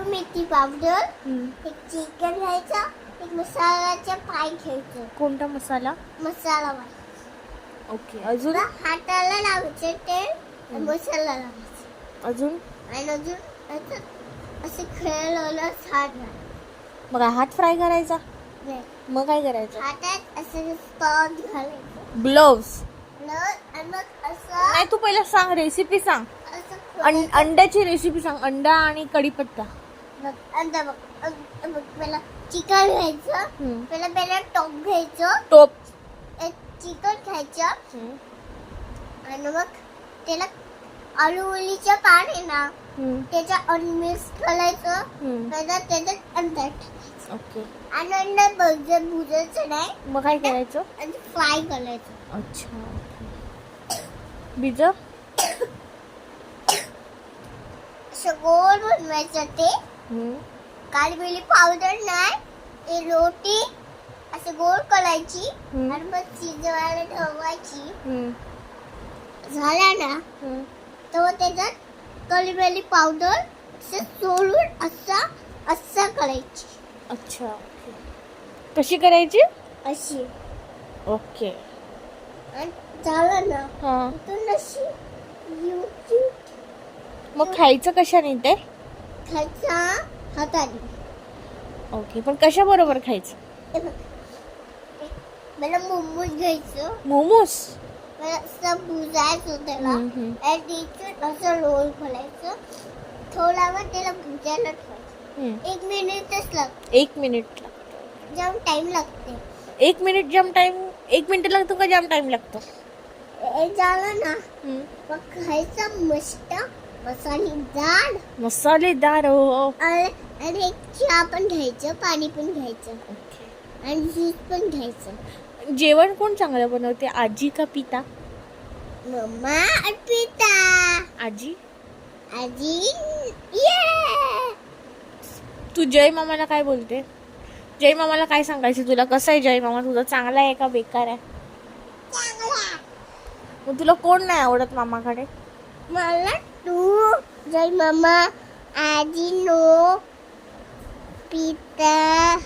मेथी powder, एक chicken घ्यायचं, एक मसाल्याचा पाय घ्यायचं. कोणता मसाला? मसाला पाय. ओके. अजून? हाताला लावायचं तेल, मसाला लावायचा. अजून? आणि अजून असं खेळवलं छान. मग हात फ्राय करायचा? नाही. मग काय करायचं? हातात असं स्पॉट घालायचं. ग्लोव्स. आणि मग असं नाही, तू पहिला सांग, रेसिपी सांग. असं अंड्याची रेसिपी सांग. अंडा आणि कढीपत्ता. अंडा बघ. पहिला चिकन घ्यायचं. पहिला टोप घ्यायचं. टोप. चिकन घ्यायचं. आणि मग त्याला आलूवलीचं पाणी ना त्याच्या मिक्स करायचं. त्याच्यात अंडा टाकायचं. ओके. आणि अंडा भुजायचं नाही. मग काय करायचं? आणि फ्राय करायचं. अच्छा. बीज असं गोल बनवायचं ते. काळी मिरी पावडर नाही, ते रोटी असं गोल करायची आणि मग शिजवायला ठेवायची. झाला ना तर त्याच्यात काळी मिरी पावडर असं सोडून असं करायची. अच्छा. ओके. कशी करायची? अशी. ओके. आणि झालं ना हा. तर अशी मग खायचं कशाने ते? खायचा हाताने. ओके. पण कशा बरोबर खायचं? हे बघ. मला मोमोज घ्यायचं. मोमोज? मला असं भुजायचं त्याला. आणि तिथून असं रोल खोलायचं. थोडा वेळ त्याला भुजायला ठेवायचं. 1 मिनिटच लागतं. 1 मिनिट लागतो. जाम टाइम लागते. 1 मिनिट जाम टाइम? 1 मिनिट लागतो का जाम टाइम लागतो? हे झालं ना मग खायचं मस्त मसालेदार. मसालेदार. हो. आणि एक चहा पण घ्यायचं, पाणी पण घ्यायचं. ओके. आणि ज्यूस पण घ्यायचं. जेवण कोण चांगलं बनवते, आजी का पिता? मम्मा आणि पिता. आजी. आजी. ये. तू जय मामाला काय बोलते? जय मामाला काय सांगायचं तुला? कसं आहे जय मामा तुझा? चांगला आहे का बेकार आहे? चांगला. मग तुला कोण नाही आवडत मामाकडे? मला तू, जय मामा, आजी नो, पिता.